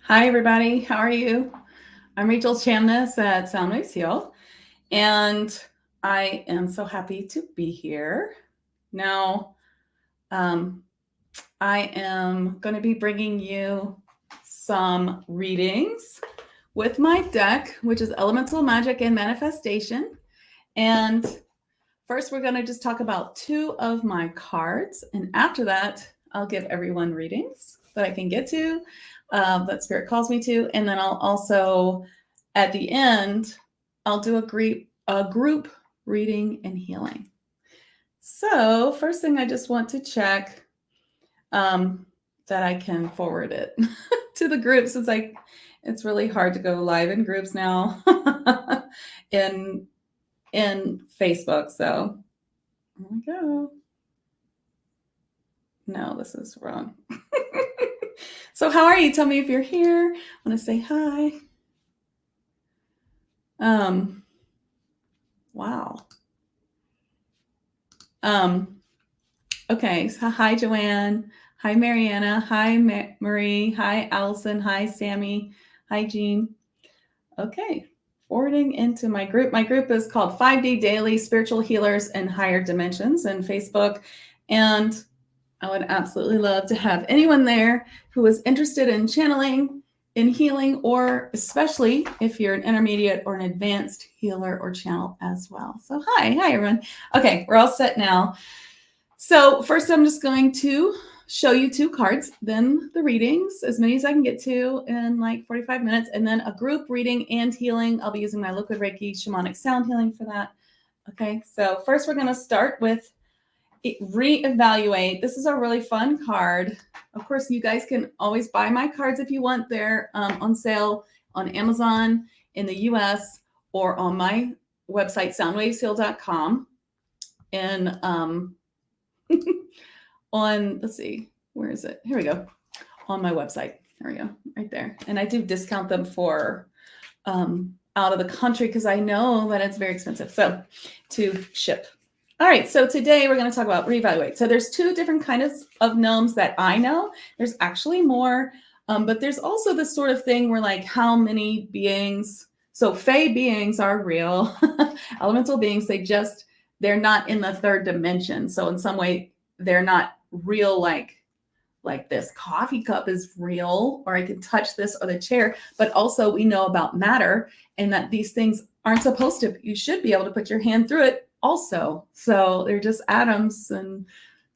Hi, everybody. How are you? I'm Rachel Chamness at Soundwaves Heal, and I am so happy to be here. Now, I am going to be bringing you some readings with my deck, which is Elemental Magick and Manifestation. And first, we're going to just talk about two of my cards, and after that, I'll give everyone readings that I can get to, that Spirit calls me to, and then I'll also, at the end, I'll do a group reading and healing. So first thing, I just want to check that I can forward it to the group, since it's really hard to go live in groups now in Facebook. So here we go. No, this is wrong. So how are you? Tell me if you're here. I want to say hi. Wow. Okay. So hi, Joanne. Hi, Mariana. Hi, Marie. Hi, Allison. Hi, Sammy. Hi, Jean. Okay. Forwarding into my group. My group is called 5D Daily Spiritual Healers in Higher Dimensions in Facebook. And I would absolutely love to have anyone there who is interested in channeling, in healing, or especially if you're an intermediate or an advanced healer or channel as well. So hi everyone. Okay, we're all set now. So first I'm just going to show you two cards, then the readings, as many as I can get to in like 45 minutes, and then a group reading and healing. I'll be using my liquid Reiki shamanic sound healing for that. Okay, so first we're going to start with reevaluate. This is a really fun card. Of course, you guys can always buy my cards if you want. They're on sale on Amazon in the US or on my website, soundwavesheal.com. And on, let's see, where is it? Here we go. On my website. There we go, right there. And I do discount them for out of the country because I know that it's very expensive. So to ship. All right, so today we're going to talk about reevaluate. So there's two different kinds of gnomes that I know. There's actually more, but there's also this sort of thing where like how many beings, so Fae beings are real, elemental beings, they're not in the third dimension. So in some way, they're not real like this coffee cup is real, or I can touch this or the chair, but also we know about matter and that these things aren't supposed to, you should be able to put your hand through it also. So they're just atoms and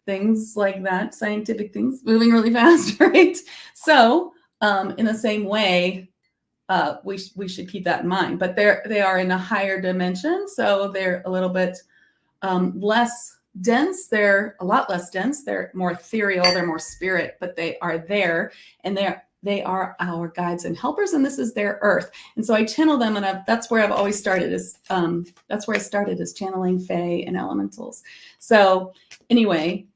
things like that, scientific things moving really fast, right? So in the same way, we should keep that in mind, but they are in a higher dimension. So they're a little bit less dense. They're a lot less dense. They're more ethereal. They're more spirit, but they are there, and they are our guides and helpers, and this is their earth. And so I channel them, and that's where I've always started. That's where I started, is channeling Fae and elementals. So anyway,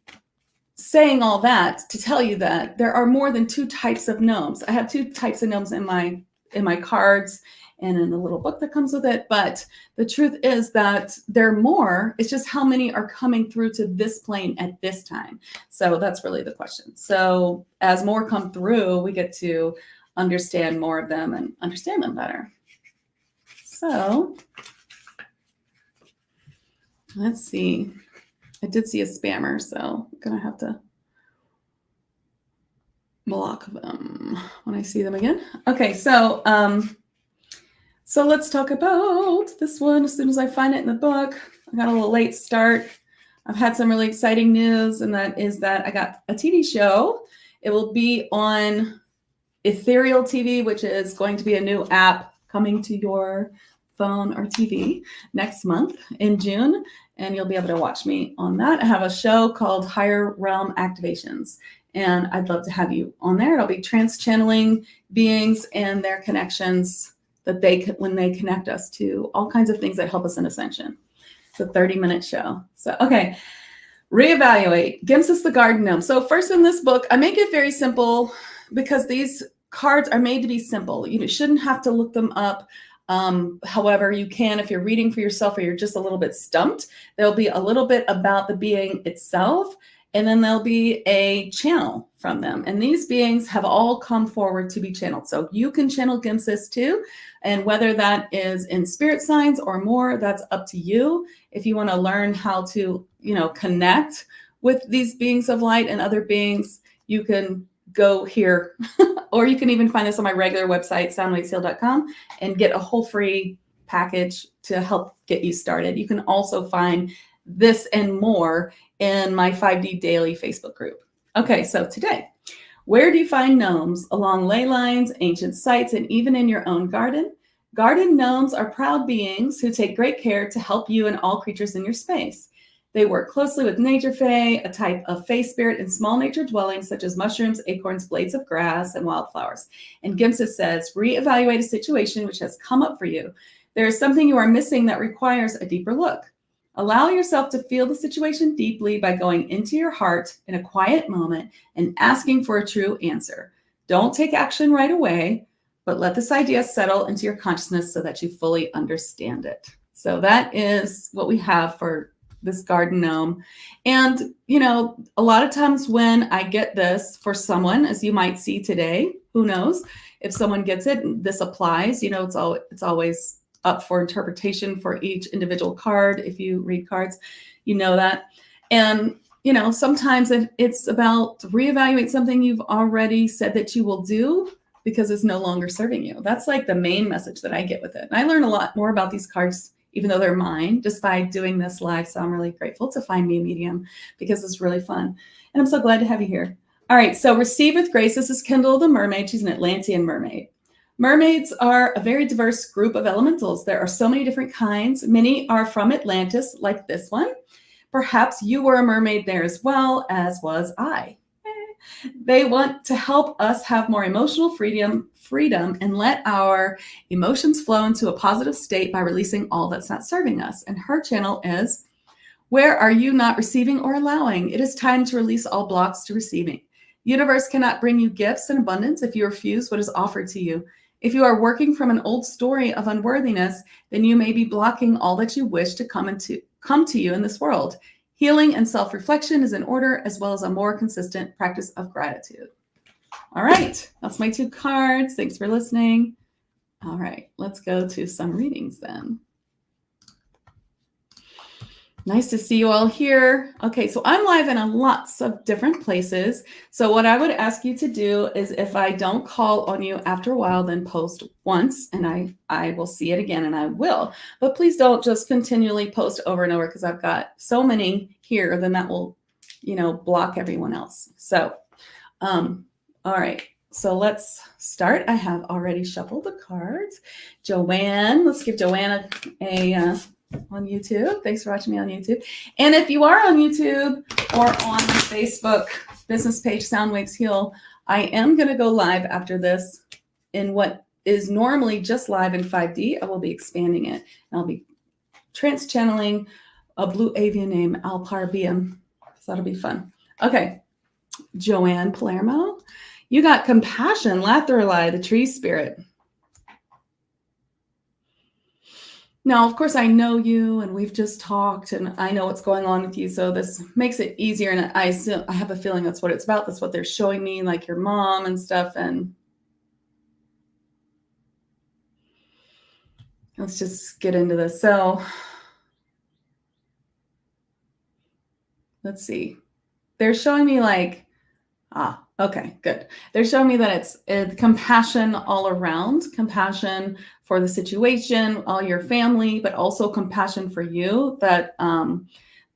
saying all that to tell you that there are more than two types of gnomes. I have two types of gnomes in my cards and in the little book that comes with it. But the truth is that there are more. It's just how many are coming through to this plane at this time. So that's really the question. So as more come through, we get to understand more of them and understand them better. So let's see. I did see a spammer, so I'm going to have to block them when I see them again. Okay, so let's talk about this one as soon as I find it in the book. I got a little late start. I've had some really exciting news, and that is that I got a TV show. It will be on Ethereal TV, which is going to be a new app coming to your phone or TV next month in June, and you'll be able to watch me on that. I have a show called Higher Realm Activations, and I'd love to have you on there. It'll be trans-channeling beings and their connections that when they connect us to all kinds of things that help us in ascension. It's a 30-minute show. So, okay. Reevaluate. Ghimsis the Garden Gnome. So first in this book, I make it very simple because these cards are made to be simple. You shouldn't have to look them up. However, you can if you're reading for yourself or you're just a little bit stumped. There'll be a little bit about the being itself, and then there'll be a channel from them. And these beings have all come forward to be channeled. So you can channel Ginsis too. And whether that is in spirit signs or more, that's up to you. If you want to learn how to, connect with these beings of light and other beings, you can go here, or you can even find this on my regular website, soundwavesheal.com, and get a whole free package to help get you started. You can also find this and more in my 5D Daily Facebook group. Okay, so today, where do you find gnomes? Along ley lines, ancient sites, and even in your own garden? Garden gnomes are proud beings who take great care to help you and all creatures in your space. They work closely with nature fae, a type of fae spirit in small nature dwellings such as mushrooms, acorns, blades of grass, and wildflowers. And Ginsis says, reevaluate a situation which has come up for you. There is something you are missing that requires a deeper look. Allow yourself to feel the situation deeply by going into your heart in a quiet moment and asking for a true answer. Don't take action right away, but let this idea settle into your consciousness so that you fully understand it. So that is what we have for this garden gnome. And, a lot of times when I get this for someone, as you might see today, who knows if someone gets it, this applies, it's always up for interpretation for each individual card. If you read cards, you know that. And, sometimes it's about reevaluate something you've already said that you will do because it's no longer serving you. That's like the main message that I get with it. And I learn a lot more about these cards, even though they're mine, just by doing this live. So I'm really grateful to FindMeAMedium because it's really fun. And I'm so glad to have you here. All right, so receive with grace. This is Kendall the mermaid. She's an Atlantean mermaid. Mermaids are a very diverse group of elementals. There are so many different kinds. Many are from Atlantis, like this one. Perhaps you were a mermaid there as well, as was I. They want to help us have more emotional freedom and let our emotions flow into a positive state by releasing all that's not serving us. And her channel is, where are you not receiving or allowing? It is time to release all blocks to receiving. The universe cannot bring you gifts in abundance if you refuse what is offered to you. If you are working from an old story of unworthiness, then you may be blocking all that you wish to come to you in this world. Healing and self-reflection is in order, as well as a more consistent practice of gratitude. All right, that's my 2 cards. Thanks for listening. All right, let's go to some readings then. Nice to see you all here. Okay, so I'm live in lots of different places. So what I would ask you to do is, if I don't call on you after a while, then post once and I will see it again, and I will. But please don't just continually post over and over, because I've got so many here, then that will, block everyone else. So, all right. So let's start. I have already shuffled the cards. Joanne, let's give Joanna a on YouTube. Thanks for watching me on YouTube. And if you are on YouTube or on the Facebook business page, Soundwaves Heal, I am going to go live after this in what is normally just live in 5D. I will be expanding it. And I'll be trans-channeling a blue avian named Alparbium. So that'll be fun. Okay. Joanne Palermo, you got compassion, Lathrali, the tree spirit. Now, of course, I know you and we've just talked and I know what's going on with you. So this makes it easier. And I have a feeling that's what it's about. That's what they're showing me, like your mom and stuff. And let's just get into this. So let's see. They're showing me like, okay, good. They're showing me that it's compassion all around, compassion for the situation, all your family, but also compassion for you, that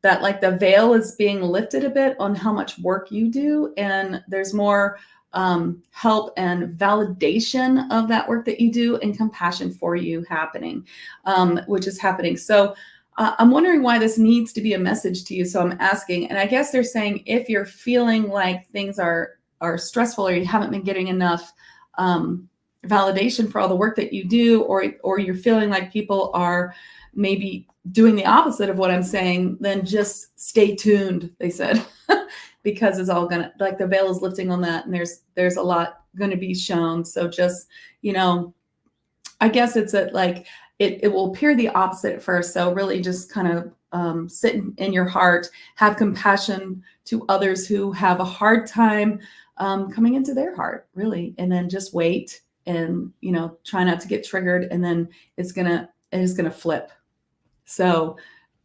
like the veil is being lifted a bit on how much work you do. And there's more help and validation of that work that you do, and compassion for you happening, which is happening. So I'm wondering why this needs to be a message to you. So I'm asking, and I guess they're saying, if you're feeling like things are stressful, or you haven't been getting enough validation for all the work that you do, or you're feeling like people are maybe doing the opposite of what I'm saying, then just stay tuned, they said, because it's all gonna, like, the veil is lifting on that, and there's a lot going to be shown. So just, I guess it's like it will appear the opposite at first. So really just kind of sit in your heart, have compassion to others who have a hard time coming into their heart, really. And then just wait and, you know, try not to get triggered. And then it is going to flip. So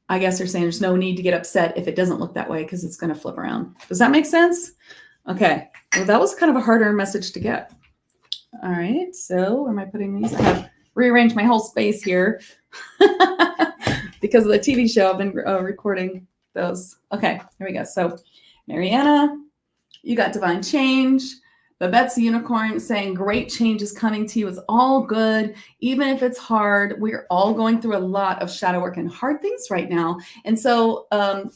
I guess they're saying there's no need to get upset if it doesn't look that way because it's going to flip around. Does that make sense? Okay. Well, that was kind of a harder message to get. All right. So where am I putting these? I have rearranged my whole space here because of the TV show. I've been recording those. Okay. Here we go. So Mariana, you got divine change. Babette's the unicorn saying great change is coming to you. It's all good. Even if it's hard, we're all going through a lot of shadow work and hard things right now. And so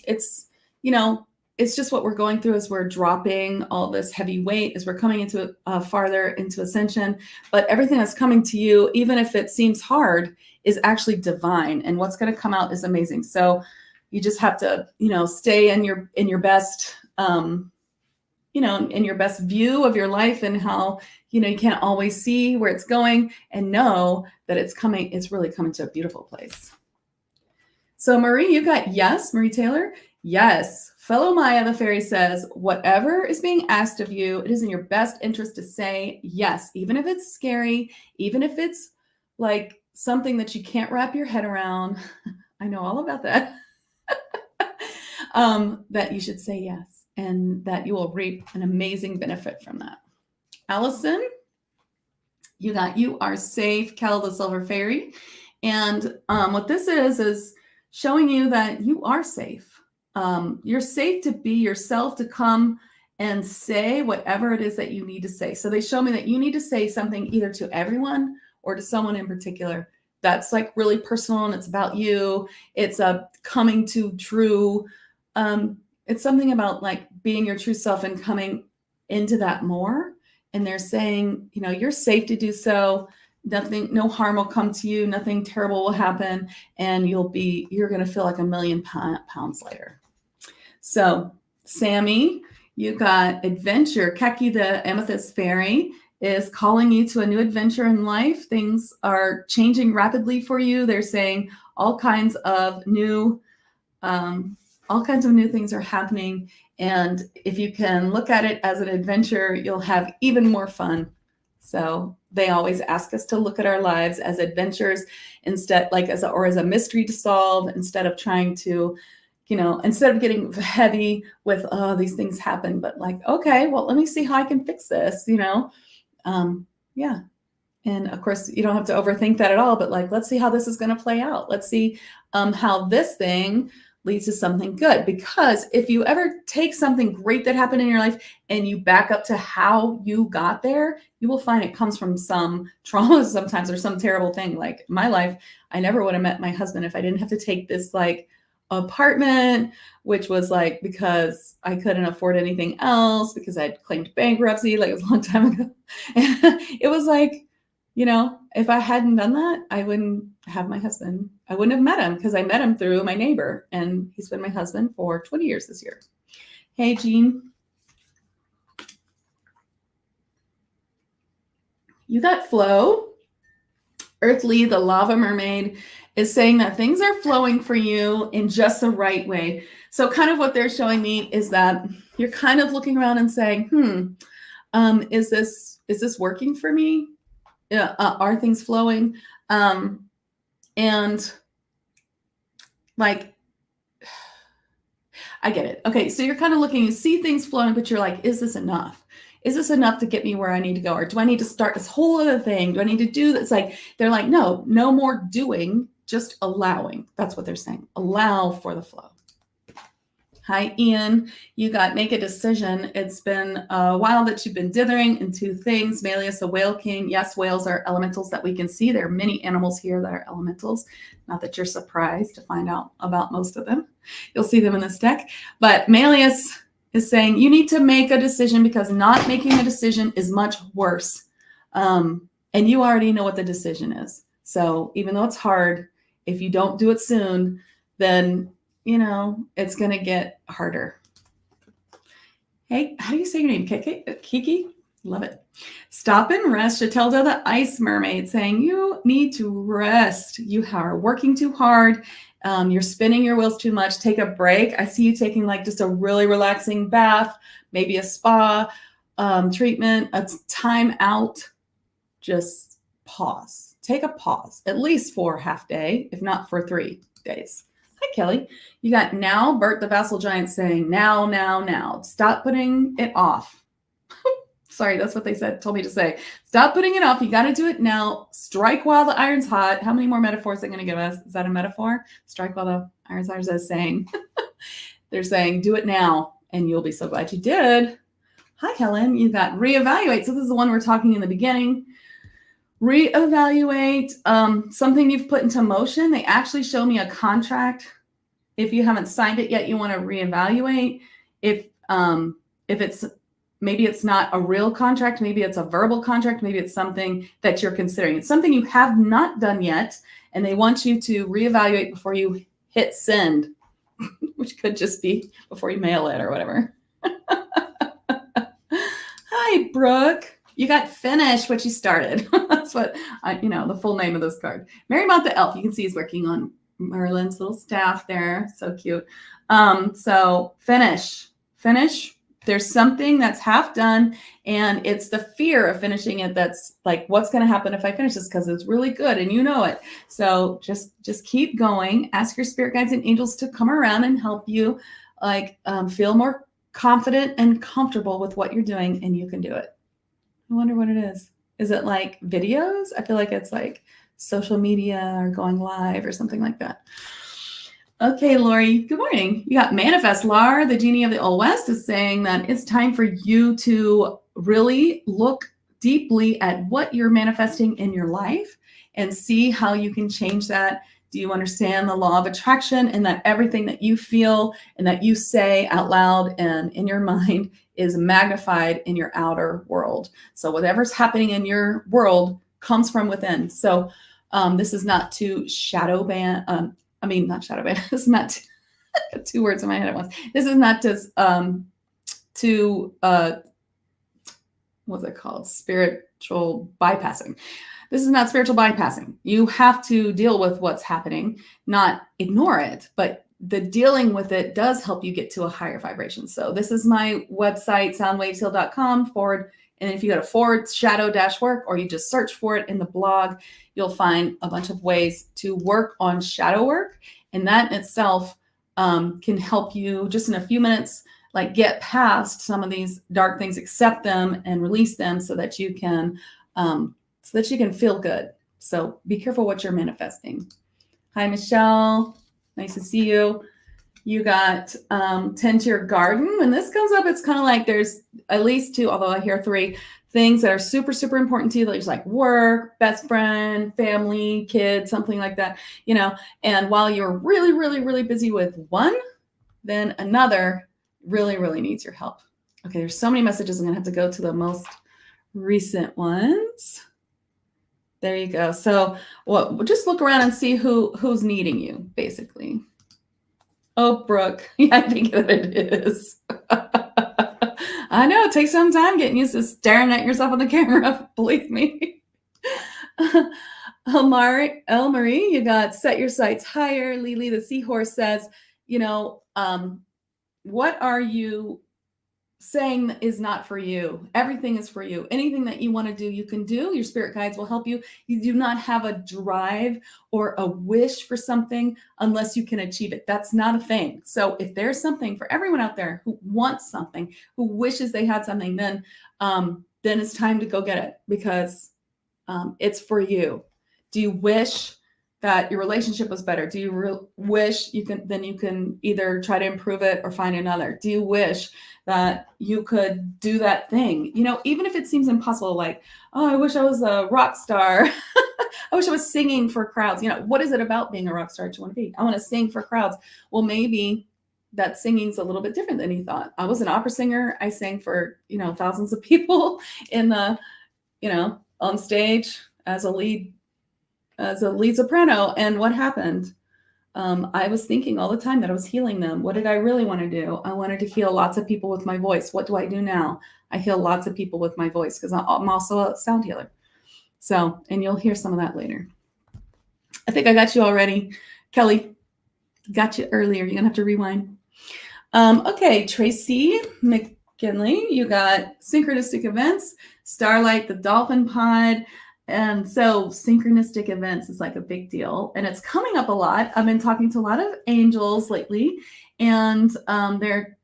it's, you know, it's just what we're going through as we're dropping all this heavy weight, as we're coming into farther into ascension. But everything that's coming to you, even if it seems hard, is actually divine. And what's going to come out is amazing. So you just have to, you know, stay in your best, you know, in your best view of your life and how, you know, you can't always see where it's going and know that it's coming. It's really coming to a beautiful place. So Marie, you got yes, Marie Taylor. Yes. Fellow Maya, the fairy says, whatever is being asked of you, it is in your best interest to say yes, even if it's scary, even if it's like something that you can't wrap your head around. I know all about that. That you should say yes. And that you will reap an amazing benefit from that. Allison, you are safe, Kel the Silver Fairy. And what this is showing you that you are safe. You're safe to be yourself, to come and say whatever it is that you need to say. So they show me that you need to say something either to everyone or to someone in particular. That's like really personal and it's about you. It's a coming to true. It's something about like being your true self and coming into that more. And they're saying, you know, you're safe to do so. No harm will come to you. Nothing terrible will happen. And you're going to feel like 1,000,000 pounds lighter. So Sammy, you got adventure. Keki, the amethyst fairy, is calling you to a new adventure in life. Things are changing rapidly for you. They're saying all kinds of new things are happening. And if you can look at it as an adventure, you'll have even more fun. So they always ask us to look at our lives as adventures instead, like as a mystery to solve, instead of trying to, you know, instead of getting heavy with, oh, these things happen, but like, okay, well, let me see how I can fix this, you know? Yeah. And of course, you don't have to overthink that at all, but like, let's see how this is going to play out. Let's see how this thing leads to something good. Because if you ever take something great that happened in your life and you back up to how you got there, you will find it comes from some trauma sometimes or some terrible thing. Like my life, I never would have met my husband if I didn't have to take this like apartment, which was like because I couldn't afford anything else because I'd claimed bankruptcy, like it was a long time ago. And it was like, you know, if I hadn't done that, I wouldn't have my husband. I wouldn't have met him because I met him through my neighbor, and he's been my husband for 20 years this year. Hey, Jean. You got Flo. Earthly, the lava mermaid, is saying that things are flowing for you in just the right way. So kind of what they're showing me is that you're kind of looking around and saying, is this working for me? Are things flowing? And like, I get it. Okay. So you're kind of looking, you see things flowing, but you're like, is this enough? Is this enough to get me where I need to go? Or do I need to start this whole other thing? Do I need to do this? Like, they're like, no more doing, just allowing. That's what they're saying. Allow for the flow. Hi, Ian. You got make a decision. It's been a while that you've been dithering into things. Melius, the whale king. Yes, whales are elementals that we can see. There are many animals here that are elementals. Not that you're surprised to find out about most of them. You'll see them in this deck. But Melius is saying you need to make a decision because not making a decision is much worse. And you already know what the decision is. So even though it's hard, if you don't do it soon, then you know, it's going to get harder. Hey, how do you say your name? Kiki? Love it. Stop and rest. Shatelda, the ice mermaid, saying you need to rest. You are working too hard. You're spinning your wheels too much. Take a break. I see you taking like just a really relaxing bath, maybe a spa, treatment, a time out, just pause. Take a pause, at least for half day, if not for 3 days. Hi, Kelly. You got now, Bert the Vassal Giant saying, now, now, now. Stop putting it off. Sorry, that's what they told me to say. Stop putting it off. You got to do it now. Strike while the iron's hot. How many more metaphors are they going to give us? Is that a metaphor? Strike while the iron's hot is saying. They're saying, do it now, and you'll be so glad you did. Hi, Helen. You got reevaluate. So this is the one we're talking in the beginning. Reevaluate something you've put into motion. They actually show me a contract. If you haven't signed it yet, you want to reevaluate. If it's maybe it's not a real contract, maybe it's a verbal contract, maybe it's something that you're considering. It's something you have not done yet, and they want you to reevaluate before you hit send, which could just be before you mail it or whatever. Hi, Brooke. You got finished what you started. That's what the full name of this card. Marymount the Elf. You can see he's working on Merlin's little staff there. So cute. So finish. There's something that's half done, and it's the fear of finishing it that's like, what's going to happen if I finish this? Because it's really good, and you know it. So just keep going. Ask your spirit guides and angels to come around and help you, feel more confident and comfortable with what you're doing, and you can do it. I wonder what it is. Is it like videos? I feel like it's like social media or going live or something like that. Okay, Lori, good morning. You got Manifest. Lar, the genie of the Old West, is saying that it's time for you to really look deeply at what you're manifesting in your life and see how you can change that. Do you understand the law of attraction, and that everything that you feel and that you say out loud and in your mind is magnified in your outer world? So whatever's happening in your world comes from within. So this is not to shadow ban. Not shadow ban. This is not two words in my head at once. This is not just what's it called? Spiritual bypassing. This is not spiritual bypassing. You have to deal with what's happening, not ignore it, but the dealing with it does help you get to a higher vibration. So this is my website, soundwavesheal.com and if you go to /shadow-work, or you just search for it in the blog, you'll find a bunch of ways to work on shadow work. And that in itself can help you just in a few minutes, get past some of these dark things, accept them and release them so that you can feel good. So be careful what you're manifesting. Hi, Michelle. Nice to see you. You got tend to your garden. When this comes up, it's kind of like there's at least 2, although I hear 3 things that are super, super important to you. There's like work, best friend, family, kids, something like that, and while you're really, really, really busy with one, then another really, really needs your help. Okay, there's so many messages. I'm going to have to go to the most recent ones. There you go. So just look around and see who's needing you, basically. Oh, Brooke. Yeah, I think that it is. I know. It takes some time getting used to staring at yourself on the camera. Believe me. Marie, you got set your sights higher. Lily, the seahorse, says, what are you saying is not for you? Everything is for you. Anything that you want to do, you can do. Your spirit guides will help you. You do not have a drive or a wish for something unless you can achieve it. That's not a thing. So if there's something for everyone out there who wants something, who wishes they had something, then it's time to go get it, because it's for you. Do you wish that your relationship was better? Do you wish you can either try to improve it or find another? Do you wish that you could do that thing? Even if it seems impossible, like, oh, I wish I was a rock star. I wish I was singing for crowds. What is it about being a rock star that you want to be? I want to sing for crowds. Well, maybe that singing's a little bit different than you thought. I was an opera singer. I sang for, thousands of people in the, on stage as a lead soprano. And what happened? I was thinking all the time that I was healing them. What did I really want to do? I wanted to heal lots of people with my voice. What do I do now? I heal lots of people with my voice because I'm also a sound healer. So, and you'll hear some of that later. I think I got you already. Kelly, got you earlier. You're going to have to rewind. Okay, Tracy Kinley, you got synchronistic events, Starlight, the dolphin pod. And so synchronistic events is like a big deal. And it's coming up a lot. I've been talking to a lot of angels lately, and they're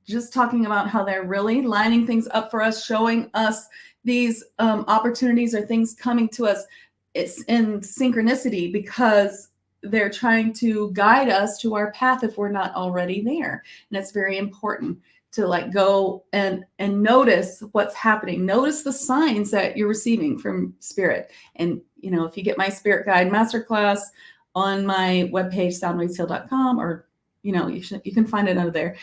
just talking about how they're really lining things up for us, showing us these opportunities or things coming to us. It's in synchronicity because they're trying to guide us to our path if we're not already there. And it's very important to like go and notice what's happening. Notice the signs that you're receiving from spirit. And, you know, if you get my spirit guide masterclass on my webpage, soundwavesheal.com, or, you know, you can find it under there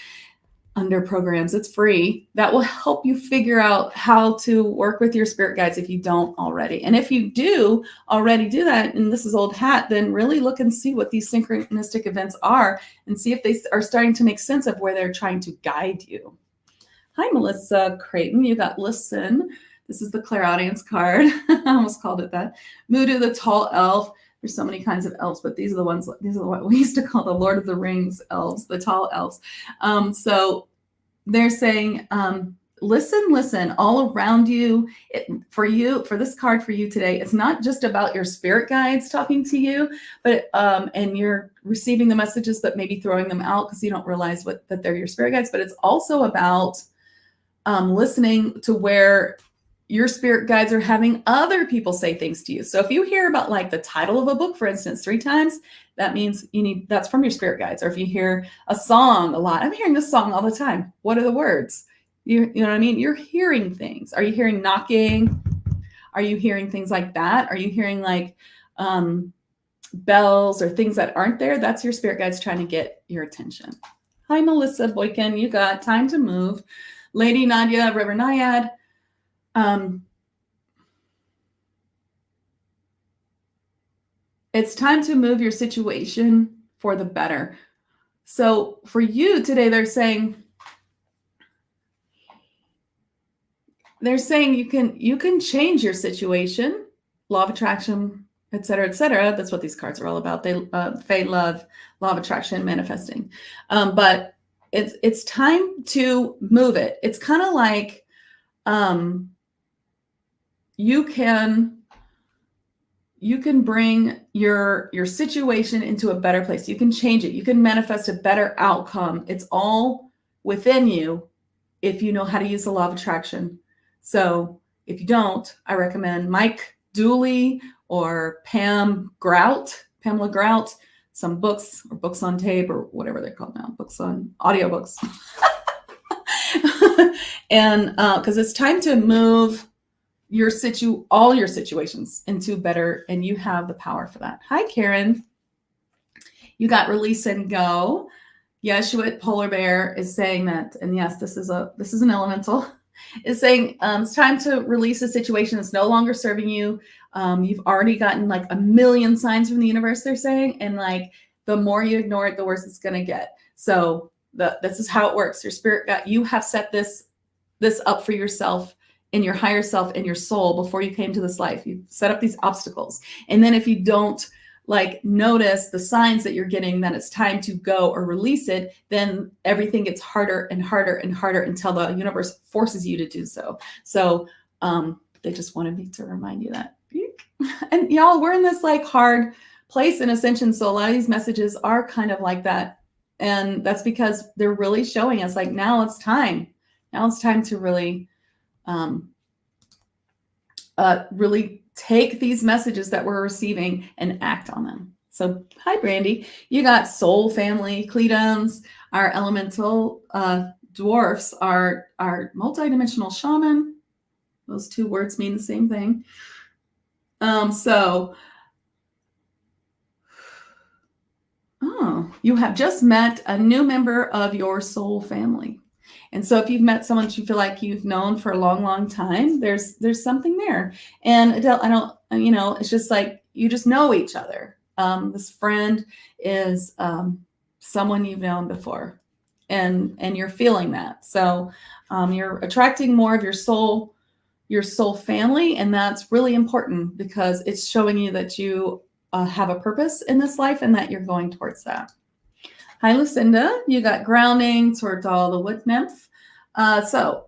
under programs. It's free. That will help you figure out how to work with your spirit guides if you don't already. And if you do already do that, and this is old hat, then really look and see what these synchronistic events are and see if they are starting to make sense of where they're trying to guide you. Hi, Melissa Creighton. You got listen. This is the clairaudience card. I almost called it that. Mudu, the tall elf. There's so many kinds of elves, but these are what we used to call the Lord of the Rings elves, the tall elves. So they're saying, listen, all around you. For this card for you today, it's not just about your spirit guides talking to you, but and you're receiving the messages, but maybe throwing them out because you don't realize that they're your spirit guides. But it's also about listening to where your spirit guides are having other people say things to you. So if you hear about like the title of a book, for instance, 3 times, that means that's from your spirit guides. Or if you hear a song a lot, I'm hearing this song all the time. What are the words? You know what I mean? You're hearing things. Are you hearing knocking? Are you hearing things like that? Are you hearing like bells or things that aren't there? That's your spirit guides trying to get your attention. Hi, Melissa Boykin. You got time to move. Lady Nadia, River Naiad. It's time to move your situation for the better. So for you today, they're saying you can change your situation, law of attraction, et cetera, et cetera. That's what these cards are all about. They Fae love, law of attraction, manifesting. But it's time to move it. It's kind of like you can bring your situation into a better place. You can change it. You can manifest a better outcome. It's all within you if you know how to use the law of attraction. So if you don't, I recommend Mike Dooley or Pamela Grout, some books or books on tape or whatever they're called now, books on audiobooks. And because it's time to move all your situations into better, and you have the power for that. Hi, Karen. You got release and go. Yeshuat Polar Bear is saying that, and yes, this is an elemental, is saying it's time to release a situation that's no longer serving you. You've already gotten like 1 million signs from the universe, they're saying, and like the more you ignore it, the worse it's gonna get. So this is how it works. Your spirit you have set this up for yourself in your higher self and your soul before you came to this life. You set up these obstacles. And then if you don't like notice the signs that you're getting that it's time to go or release it, then everything gets harder and harder and harder until the universe forces you to do so. So they just wanted me to remind you that. And y'all, we're in this like hard place in ascension. So a lot of these messages are kind of like that. And that's because they're really showing us like, now it's time. Now it's time to really really take these messages that we're receiving and act on them. So hi, Brandy. You got soul family, Cledones, our elemental dwarfs, our multidimensional shaman. Those 2 words mean the same thing. You have just met a new member of your soul family. And so if you've met someone that you feel like you've known for a long, long time, there's something there. And it's just like, you just know each other. This friend is someone you've known before, and you're feeling that. So you're attracting more of your soul family. And that's really important because it's showing you that you have a purpose in this life and that you're going towards that. Hi, Lucinda. You got grounding towards all the wood nymph. So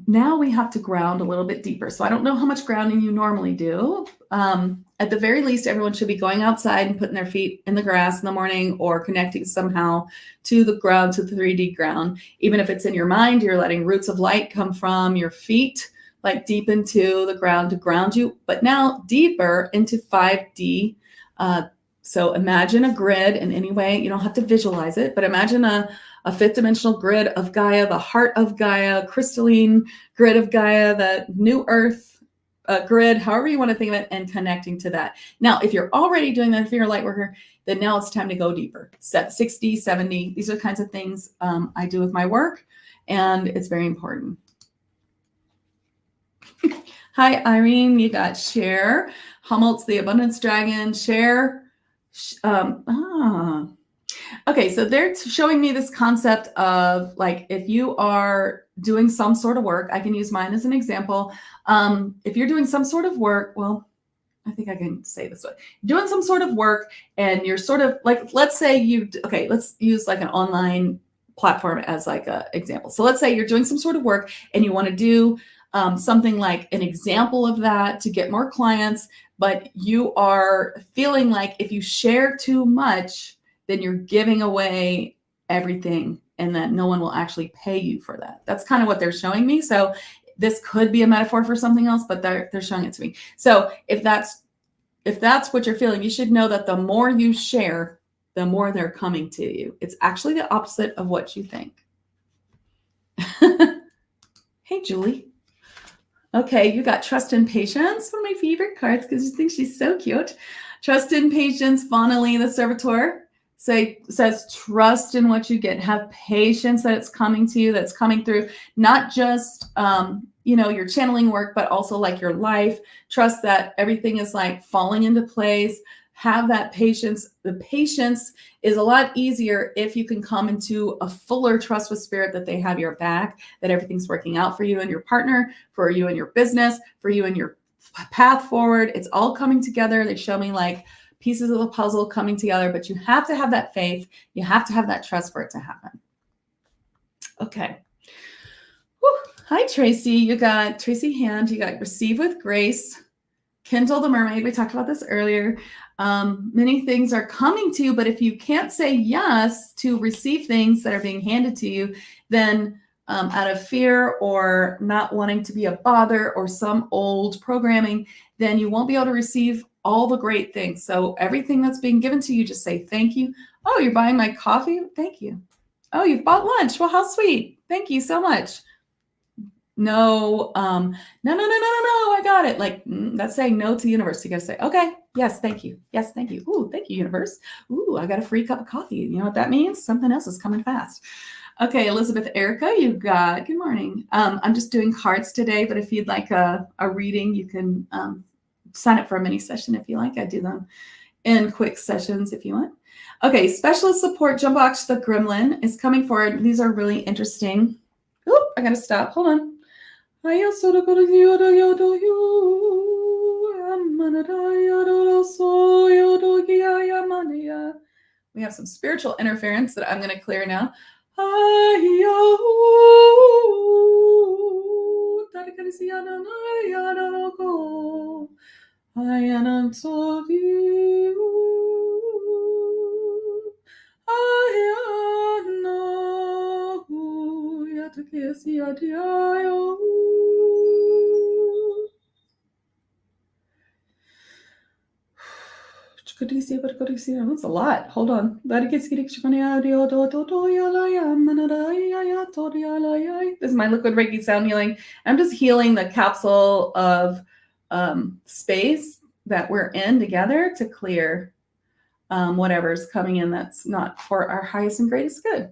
now we have to ground a little bit deeper. So I don't know how much grounding you normally do. At the very least, everyone should be going outside and putting their feet in the grass in the morning, or connecting somehow to the ground, to the 3D ground. Even if it's in your mind, you're letting roots of light come from your feet, like deep into the ground to ground you, but now deeper into 5D. So imagine a grid in any way. You don't have to visualize it, but imagine a fifth dimensional grid of Gaia, the heart of Gaia, crystalline grid of Gaia, the new earth grid, however you want to think of it, and connecting to that. Now, if you're already doing that, if you're a light worker, then now it's time to go deeper. 60, 70, these are the kinds of things I do with my work, and it's very important. Hi, Irene, you got Cher. Hummoldt's the Abundance Dragon. Cher. Okay, so they're showing me this concept of, like, if you are doing some sort of work, I can use mine as an example. If you're doing some sort of work, well, I think I can say this way. Doing some sort of work, and you're sort of like, let's say let's use like an online platform as like an example. So let's say you're doing some sort of work and you want to do something like an example of that to get more clients, but you are feeling like if you share too much, then you're giving away everything, and that no one will actually pay you for that. That's kind of what they're showing me. So this could be a metaphor for something else, but they're showing it to me. So if that's what you're feeling, you should know that the more you share, the more they're coming to you. It's actually the opposite of what you think. Hey, Julie. Okay, you got Trust and Patience, one of my favorite cards because you think she's so cute. Trust and Patience, Vonally, the Servitor. Says trust in what you get. Have patience that it's coming to you, that's coming through. Not just your channeling work, but also like your life. Trust that everything is like falling into place. Have that patience. The patience is a lot easier if you can come into a fuller trust with spirit that they have your back, that everything's working out for you and your partner, for you and your business, for you and your path forward. It's all coming together. They show me like pieces of the puzzle coming together, but you have to have that faith. You have to have that trust for it to happen. Okay. Whew. Hi, Tracy. You got Tracy Hand. You got Receive with Grace. Kindle the Mermaid. We talked about this earlier. Many things are coming to you, but if you can't say yes to receive things that are being handed to you, then out of fear or not wanting to be a bother or some old programming, then you won't be able to receive all the great things. So everything that's being given to you, just say thank you. Oh, you're buying my coffee? Thank you. Oh, you've bought lunch. Well, how sweet. Thank you so much. No, no, I got it. Like, that's saying no to the universe. You got to say, okay, yes, thank you. Yes, thank you. Ooh, thank you, universe. Ooh, I got a free cup of coffee. You know what that means? Something else is coming fast. Okay, Elizabeth Erica, you got, good morning. I'm just doing cards today, but if you'd like a reading, you can sign up for a mini session if you like. I do them in quick sessions if you want. Okay, specialist support, Jumbox the Gremlin is coming forward. These are really interesting. Oop, I gotta stop. Hold on. We have some spiritual interference that I'm going to clear now. That's a lot. Hold on. This is my liquid Reiki sound healing. I'm just healing the capsule of space that we're in together to clear whatever's coming in that's not for our highest and greatest good.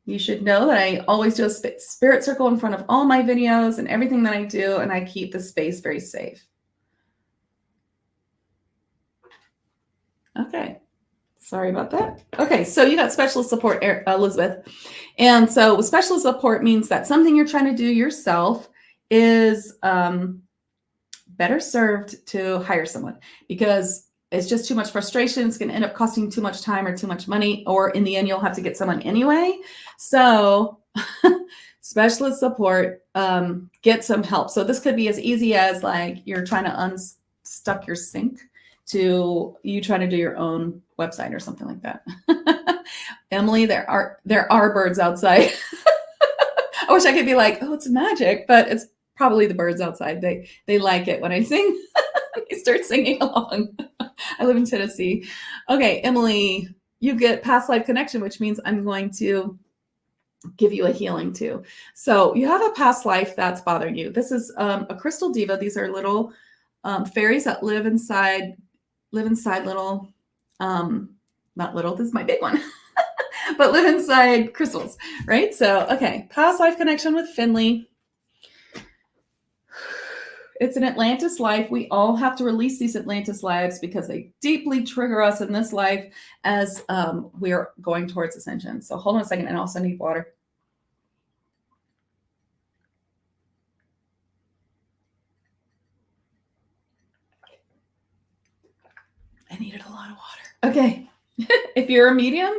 You should know that I always do a spirit circle in front of all my videos and everything that I do, and I keep the space very safe. Okay, sorry about that. Okay, so you got specialist support, Elizabeth. And so specialist support means that something you're trying to do yourself is better served to hire someone, because it's just too much frustration. It's going to end up costing too much time or too much money, or in the end, you'll have to get someone anyway. So specialist support, get some help. So this could be as easy as like you're trying to unstuck your sink to you trying to do your own website or something like that. Emily, there are birds outside. I wish I could be like, oh, it's Magick, but it's probably the birds outside. They like it when I sing. They start singing along. I live in Tennessee. Okay, Emily, you get past life connection, which means I'm going to give you a healing too. So you have a past life that's bothering you. This is a crystal diva. These are little fairies that live inside little, not little, this is my big one, but live inside crystals, right? So, okay, past life connection with Finley. It's an Atlantis life. We all have to release these Atlantis lives because they deeply trigger us in this life as we're going towards ascension. So hold on a second, and I also need water. I needed a lot of water. Okay. If you're a medium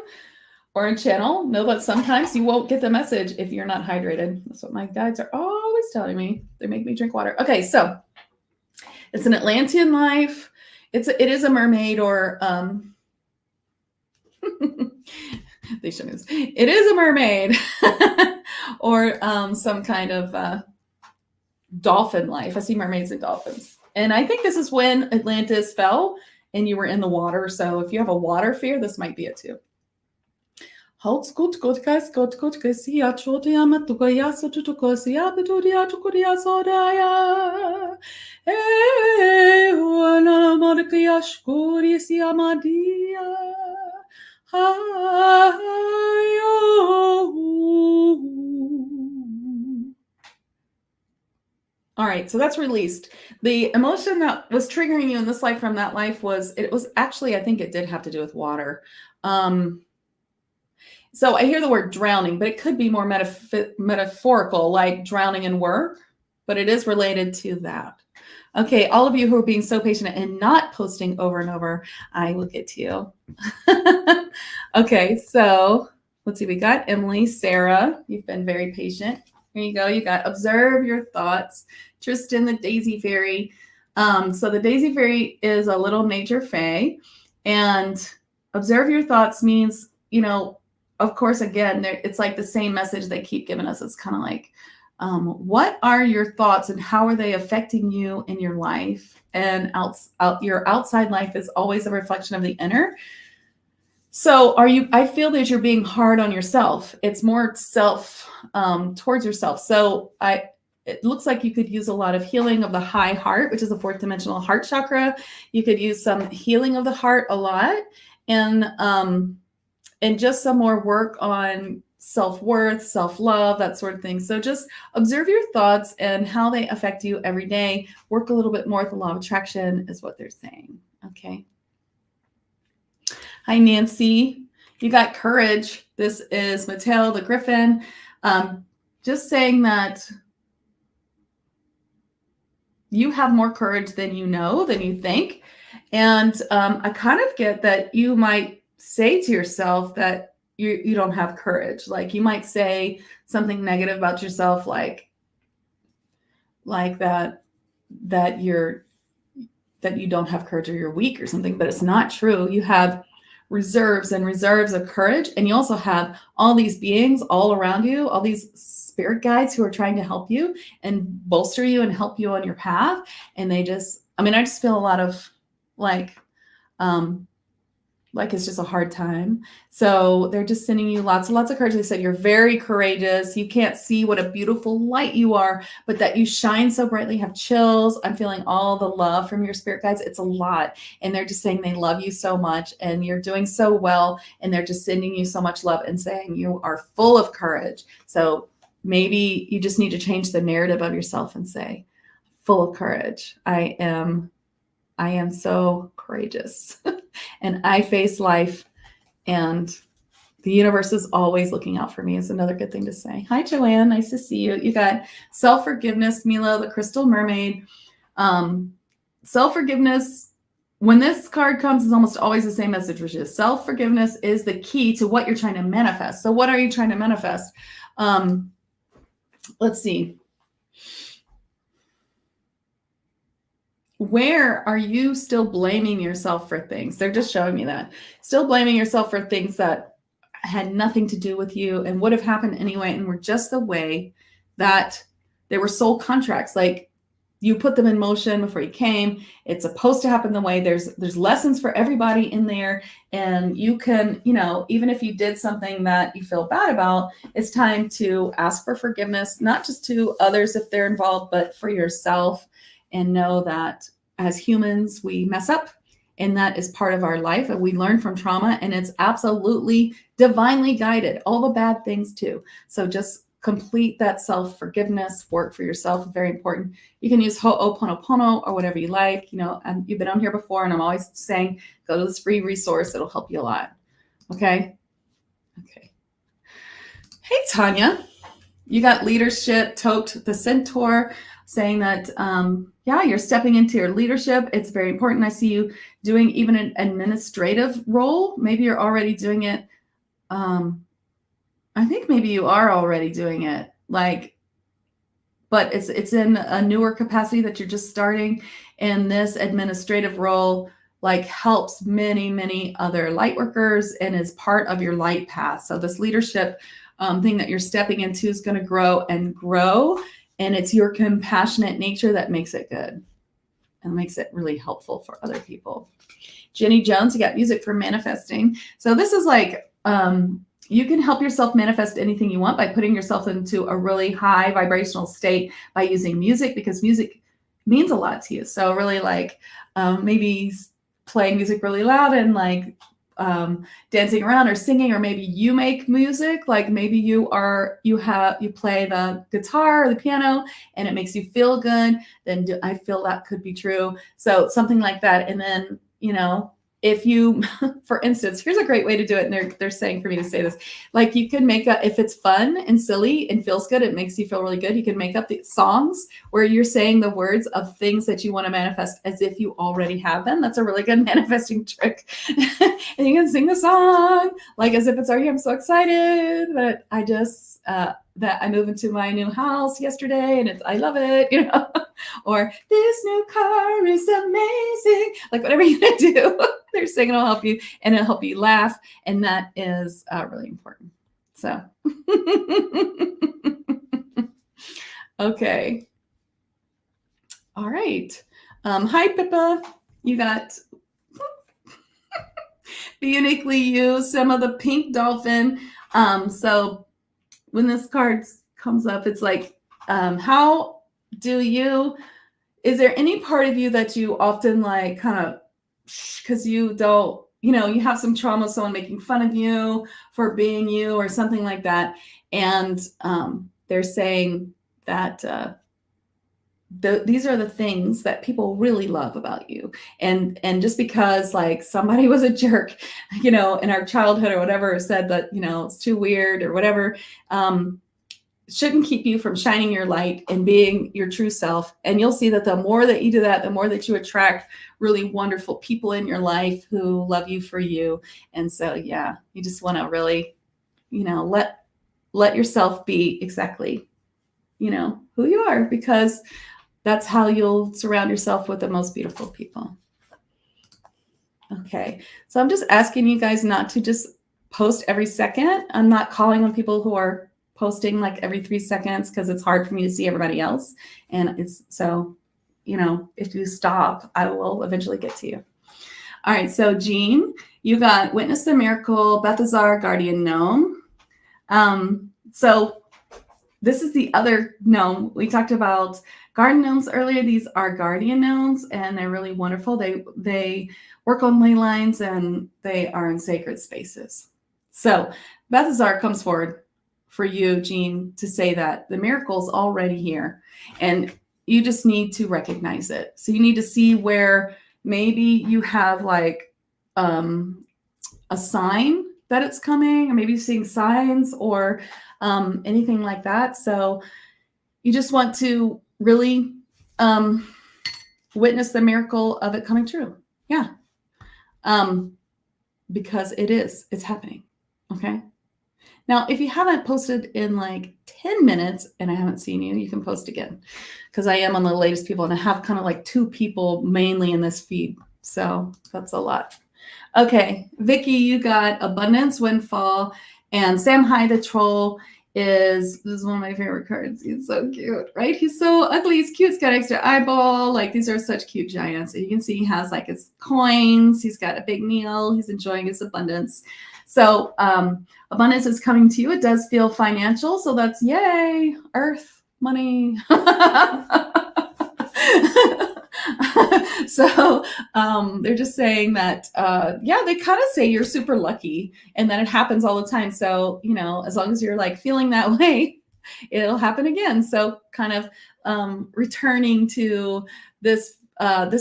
or a channel, know that sometimes you won't get the message if you're not hydrated. That's what my guides are always telling me. They make me drink water. Okay, so it's an Atlantean life. It is a mermaid, or they shouldn't. It is a mermaid or some kind of dolphin life. I see mermaids and dolphins. And I think this is when Atlantis fell and you were in the water. So if you have a water fear, this might be it too. All right, so that's released. The emotion that was triggering you in this life from that life was actually, I think it did have to do with water. So I hear the word drowning, but it could be more metaphorical, like drowning in work, but it is related to that. Okay, all of you who are being so patient and not posting over and over, I will get to you. Okay, so let's see. We got Emily, Sarah. You've been very patient. Here you go. You got observe your thoughts. Tristan, the Daisy Fairy. So the Daisy Fairy is a little nature fae, and observe your thoughts means, you know, of course, again, it's like the same message they keep giving us. It's kind of like, what are your thoughts and how are they affecting you in your life? And your outside life is always a reflection of the inner. So I feel that you're being hard on yourself. It's more self towards yourself. So it looks like you could use a lot of healing of the high heart, which is a fourth dimensional heart chakra. You could use some healing of the heart a lot. And just some more work on self-worth, self-love, that sort of thing. So just observe your thoughts and how they affect you every day. Work a little bit more with the law of attraction is what they're saying. Okay. Hi, Nancy. You got courage. This is Mattel, the Griffin. Just saying that you have more courage than you know, than you think. And I kind of get that you might say to yourself that you don't have courage. Like you might say something negative about yourself, like that you don't have courage or you're weak or something, but it's not true. You have reserves of courage. And you also have all these beings all around you, all these spirit guides who are trying to help you and bolster you and help you on your path. And I just feel a lot of like it's just a hard time. So they're just sending you lots and lots of courage. They said you're very courageous. You can't see what a beautiful light you are, but that you shine so brightly, have chills. I'm feeling all the love from your spirit guides. It's a lot. And they're just saying they love you so much and you're doing so well. And they're just sending you so much love and saying you are full of courage. So maybe you just need to change the narrative of yourself and say, full of courage. I am so courageous and I face life and the universe is always looking out for me is another good thing to say. Hi, Joanne. Nice to see you. You got self-forgiveness, Milo, the crystal mermaid. Self-forgiveness when this card comes, it's almost always the same message, which is self-forgiveness is the key to what you're trying to manifest. So what are you trying to manifest? Let's see. Where are you still blaming yourself for things? They're just showing me that. Still blaming yourself for things that had nothing to do with you and would have happened anyway, and were just the way that they were soul contracts. Like, you put them in motion before you came. It's supposed to happen the way. There's lessons for everybody in there. And you can, even if you did something that you feel bad about, it's time to ask for forgiveness, not just to others if they're involved, but for yourself, and know that as humans, we mess up, and that is part of our life, and we learn from trauma, and it's absolutely divinely guided. All the bad things too. So just complete that self-forgiveness work for yourself. Very important. You can use Ho'oponopono or whatever you like. And you've been on here before, and I'm always saying, go to this free resource. It'll help you a lot. Okay. Hey, Tanya, you got leadership, Tote the Centaur, saying that, you're stepping into your leadership. It's very important. I see you doing even an administrative role. Maybe you're already doing it. I think maybe you are already doing it, but it's in a newer capacity that you're just starting. And this administrative role helps many, many other light workers and is part of your light path. So this leadership thing that you're stepping into is going to grow and grow. And it's your compassionate nature that makes it good and makes it really helpful for other people. Jenny Jones, you got music for manifesting. So this is you can help yourself manifest anything you want by putting yourself into a really high vibrational state by using music, because music means a lot to you. So really maybe playing music really loud and dancing around or singing, or maybe you make music. Maybe you play the guitar or the piano and it makes you feel good. Then I feel that could be true. So something like that. And then, if you, for instance, here's a great way to do it. And they're saying for me to say this, you can make if it's fun and silly and feels good, it makes you feel really good. You can make up the songs where you're saying the words of things that you want to manifest as if you already have them. That's a really good manifesting trick. And you can sing the song as if it's already, I'm so excited that I just, that I moved into my new house yesterday and I love it, or this new car is amazing. Whatever you do, they're saying it'll help you, and it'll help you laugh. And that is really important. So, okay. All right. Hi, Pippa. You got Be Uniquely You, some of the pink dolphin. So when this card comes up, it's how do you, is there any part of you that you often because you don't, you have some trauma, someone making fun of you for being you or something like that. And they're saying that these are the things that people really love about you. And just because somebody was a jerk, in our childhood or whatever, said that, it's too weird or whatever, shouldn't keep you from shining your light and being your true self. And you'll see that the more that you do that, the more that you attract really wonderful people in your life who love you for you. And so, you just want to really, let yourself be exactly, who you are, because that's how you'll surround yourself with the most beautiful people. Okay. So I'm just asking you guys not to just post every second. I'm not calling on people who are posting every 3 seconds, because it's hard for me to see everybody else. And it's so, if you stop, I will eventually get to you. All right. So Jean, you got Witness the Miracle, Bethazar, Guardian Gnome. So this is the other gnome. We talked about garden gnomes earlier. These are guardian gnomes, and they're really wonderful. They work on ley lines, and they are in sacred spaces. So Bethazar comes forward for you, Jean, to say that the miracle's already here, and you just need to recognize it. So you need to see where maybe you have a sign that it's coming, or maybe seeing signs or anything like that. So you just want to really witness the miracle of it coming true. Yeah. Because it's happening. Okay. Now, if you haven't posted in like 10 minutes and I haven't seen you, you can post again because I am on the latest people and I have kind of like 2 people mainly in this feed. So that's a lot. Okay. Vicky, you got Abundance, Windfall, and Sam High the Troll this is one of my favorite cards. He's so cute, right? He's so ugly. He's cute. He's got extra eyeball. Like these are such cute giants. And you can see he has like his coins. He's got a big meal. He's enjoying his abundance. So abundance is coming to you. It does feel financial. So that's yay, earth, money. So they're just saying that, yeah, they kind of say you're super lucky and that it happens all the time. So, you know, as long as you're like feeling that way, it'll happen again. So kind of returning to this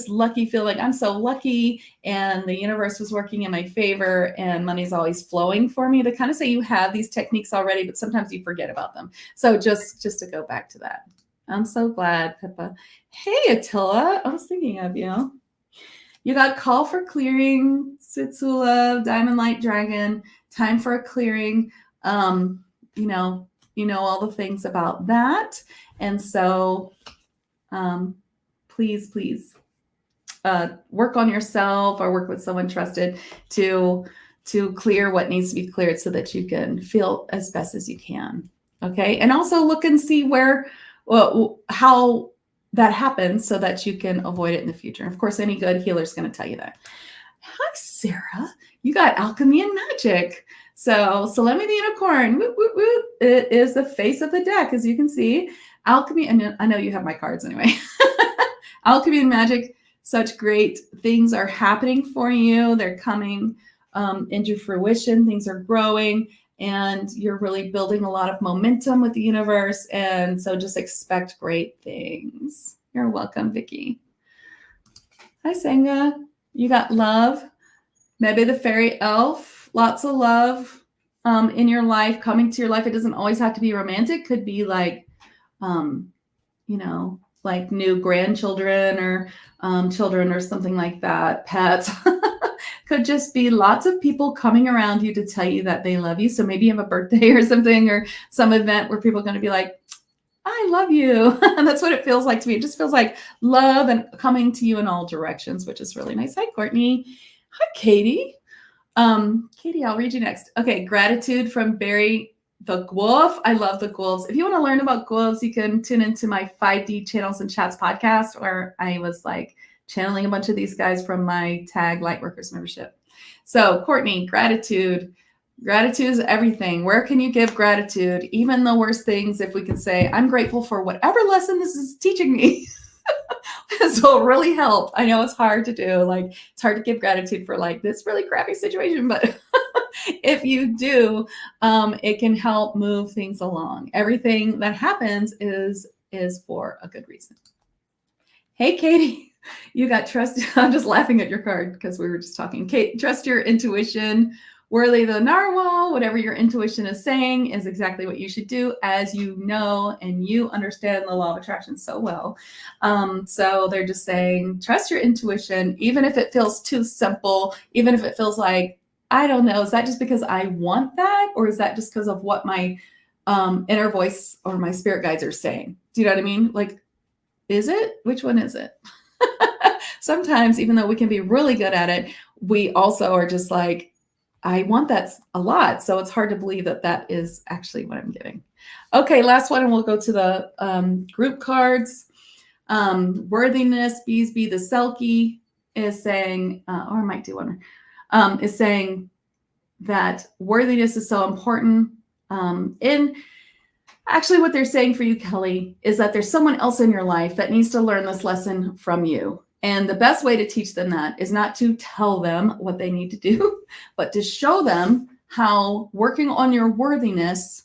lucky feeling. I'm so lucky and the universe was working in my favor and money's always flowing for me. To kind of say you have these techniques already, but sometimes you forget about them. So just to go back to that. I'm so glad, Pippa. Hey, Attila. I was thinking of you. You got Call for Clearing, Sitsula, Diamond Light Dragon, Time for a Clearing. You know all the things about that. And so please work on yourself or work with someone trusted to clear what needs to be cleared so that you can feel as best as you can. Okay. And also look and see how that happens so that you can avoid it in the future. Of course, any good healer is going to tell you that. Hi, Sarah. You got Alchemy and Magic. So Solemnity the Unicorn. Whoop, whoop, whoop. It is the face of the deck, as you can see. Alchemy, and I know you have my cards anyway. Alchemy and Magic, such great things are happening for you. They're coming into fruition. Things are growing. And you're really building a lot of momentum with the universe. And so just expect great things. You're welcome, Vicky. Hi, Senga. You got love. Maybe the fairy elf. Lots of love in your life, coming to your life. It doesn't always have to be romantic. Could be like, like new grandchildren or children or something like that, pets. Could just be lots of people coming around you to tell you that they love you. So maybe you have a birthday or something or some event where people are going to be like, I love you. And that's what it feels like to me. It just feels like love and coming to you in all directions, which is really nice. Hi, Courtney. Hi, Katie. Katie, I'll read you next. Okay, gratitude from Barry the Wolf. I love the wolves. If you want to learn about wolves, you can tune into my 5D Channels and Chats podcast, where I was like channeling a bunch of these guys from my Tag Lightworkers membership. So Courtney, gratitude. Gratitude is everything. Where can you give gratitude? Even the worst things, if we can say, I'm grateful for whatever lesson this is teaching me. This will really help. I know it's hard to do. Like, it's hard to give gratitude for like this really crappy situation, but if you do, it can help move things along. Everything that happens is for a good reason. Hey, Katie. You got trust. I'm just laughing at your card because we were just talking. Kate, trust your intuition. Worthy the narwhal. Whatever your intuition is saying is exactly what you should do, as you know, and you understand the law of attraction so well. So they're just saying, trust your intuition, even if it feels too simple, even if it feels like, I don't know, is that just because I want that? Or is that just because of what my inner voice or my spirit guides are saying? Do you know what I mean? Like, is it? Which one is it? Sometimes, even though we can be really good at it, we also are just like, I want that a lot. So it's hard to believe that that is actually what I'm getting. Okay, last one, and we'll go to the group cards. Worthiness, Beesby the Selkie is saying, or I might do one, is saying that worthiness is so important. Actually, what they're saying for you, Kelly, is that there's someone else in your life that needs to learn this lesson from you. And the best way to teach them that is not to tell them what they need to do, but to show them how working on your worthiness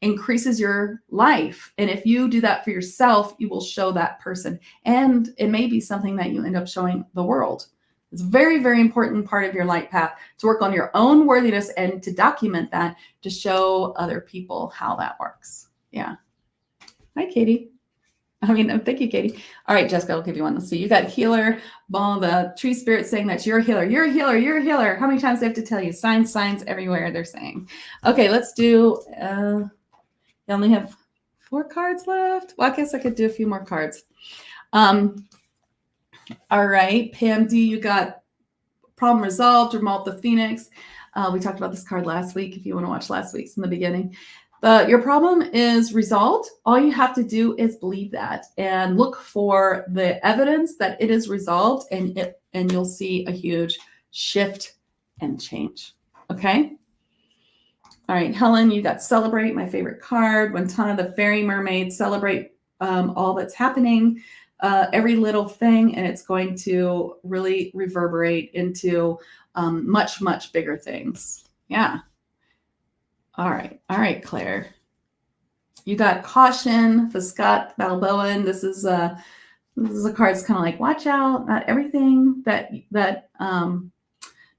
increases your life. And if you do that for yourself, you will show that person. And it may be something that you end up showing the world. It's a very, very important part of your light path to work on your own worthiness and to document that, to show other people how that works. Yeah. Hi, Katie. I mean, thank you, Katie. All right, Jessica, I'll give you one. Let's see. You got healer, ball, the tree spirit saying that you're a healer. You're a healer. You're a healer. How many times do I have to tell you? Signs everywhere they're saying. Okay, let's do, you only have 4 cards left. Well, I guess I could do a few more cards. All right, Pam D, you got problem resolved, Remote the Phoenix. We talked about this card last week. If you want to watch last week's in the beginning. Your problem is resolved. All you have to do is believe that and look for the evidence that it is resolved, and you'll see a huge shift and change. Okay. All right, Helen, you got Celebrate, my favorite card. Wantana, the fairy mermaid, celebrate all that's happening, every little thing, and it's going to really reverberate into much, much bigger things. Yeah. All right, Claire. You got Caution, the Scott Balboan. This is a card that's kind of like, watch out, not everything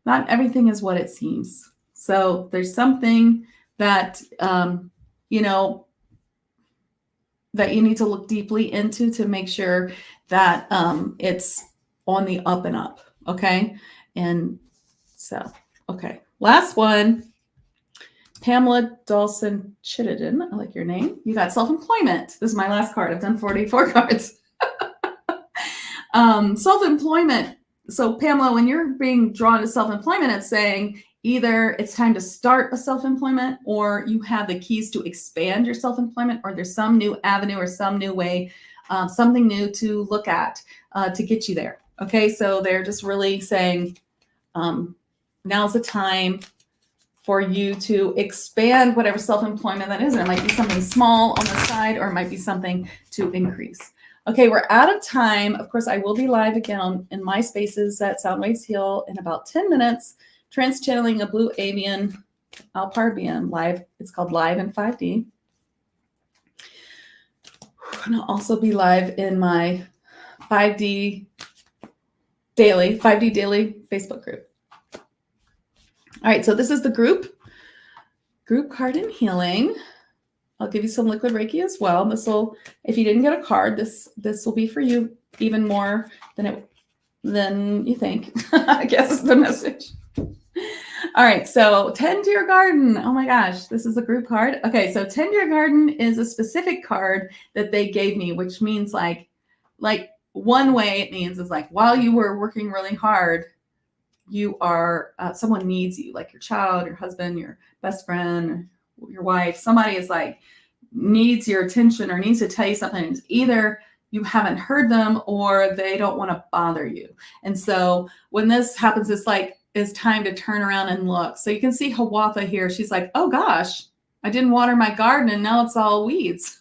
not everything is what it seems. So there's something that that you need to look deeply into to make sure that it's on the up and up. Okay. And so, okay. Last one. Pamela Dawson Chittenden, I like your name. You got self-employment. This is my last card. I've done 44 cards. Self-employment. So Pamela, when you're being drawn to self-employment, it's saying either it's time to start a self-employment, or you have the keys to expand your self-employment, or there's some new avenue or some new way, something new to look at to get you there. Okay, so they're just really saying now's the time for you to expand whatever self-employment that is. It might be something small on the side, or it might be something to increase. Okay, we're out of time. Of course, I will be live again in my spaces at Soundwaves Heal in about 10 minutes, trans-channeling a blue avian Alparbian live. It's called Live in 5D. And I'll also be live in my 5D daily Facebook group. All right, so this is the group card in healing. I'll give you some liquid Reiki as well. This will, if you didn't get a card, this will be for you even more than you think. I guess is the message. All right, so tend to your garden. Oh my gosh, this is the group card. Okay, so tend to your garden is a specific card that they gave me, which means like one way it means is like while you were working really hard, you are someone needs you, like your child, your husband, your best friend, your wife. Somebody is like needs your attention or needs to tell you something. It's either you haven't heard them or they don't want to bother you. And so when this happens, it's like it's time to turn around and look. So you can see Hawatha here. She's like, oh gosh, I didn't water my garden and now it's all weeds.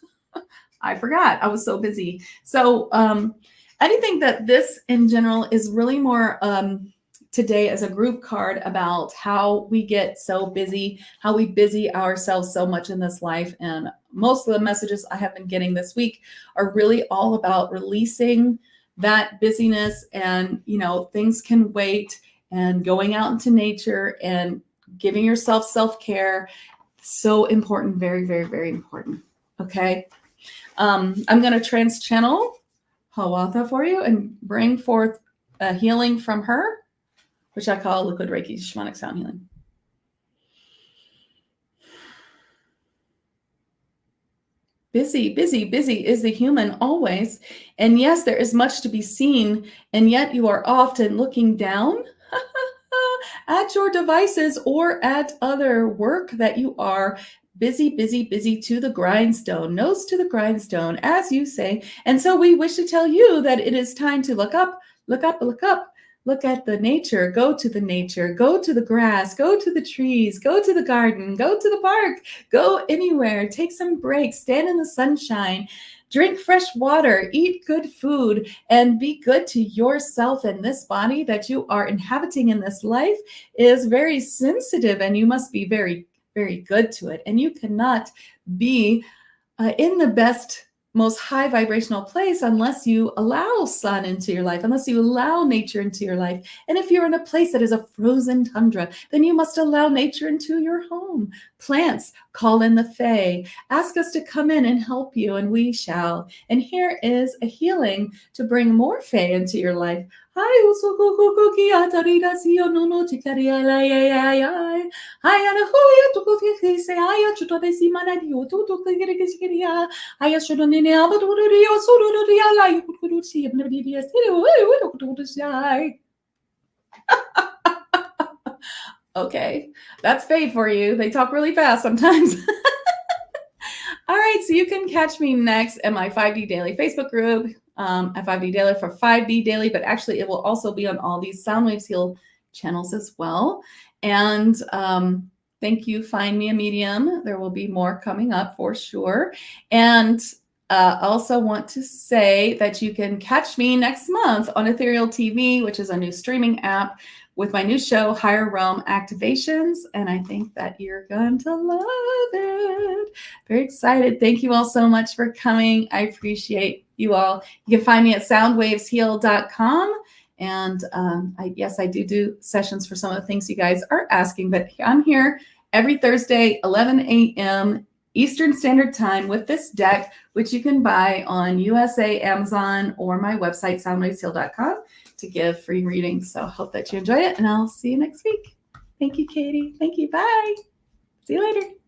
I forgot. I was so busy. So I think that this in general is really more today as a group card about how we get so busy, how we busy ourselves so much in this life. And most of the messages I have been getting this week are really all about releasing that busyness, and, things can wait, and going out into nature and giving yourself self-care. So important. Very, very, very important. Okay. I'm going to trans-channel Hawatha for you and bring forth a healing from her, which I call liquid Reiki shamanic sound healing. Busy, busy, busy is the human always. And yes, there is much to be seen, and yet you are often looking down at your devices or at other work that you are busy, busy, busy to the grindstone, nose to the grindstone, as you say. And so we wish to tell you that it is time to look up, look up, look up. Look at the nature, go to the nature, go to the grass, go to the trees, go to the garden, go to the park, go anywhere, take some breaks, stand in the sunshine, drink fresh water, eat good food, and be good to yourself. And this body that you are inhabiting in this life is very sensitive, and you must be very, very good to it. And you cannot be in the best most high vibrational place unless you allow sun into your life, unless you allow nature into your life. And if you're in a place that is a frozen tundra, then you must allow nature into your home. Plants, call in the Fae. Ask us to come in and help you, and we shall. And here is a healing to bring more Fae into your life. Okay, that's Fae for you. They talk really fast sometimes. All right, so you can catch me next at my 5D Daily Facebook group at 5D Daily for 5D Daily, but actually it will also be on all these Soundwaves Heal channels as well. And thank you, FindMeAMedium. There will be more coming up for sure. And also want to say that you can catch me next month on Ethereal TV, which is a new streaming app, with my new show, Higher Realm Activations. And I think that you're going to love it. Very excited. Thank you all so much for coming. I appreciate you all. You can find me at soundwavesheal.com. And yes, I do sessions for some of the things you guys are asking, but I'm here every Thursday, 11 a.m. Eastern Standard Time with this deck, which you can buy on USA, Amazon, or my website, soundwavesheal.com, to give free readings. So hope that you enjoy it, and I'll see you next week. Thank you, Katie. Thank you. Bye. See you later.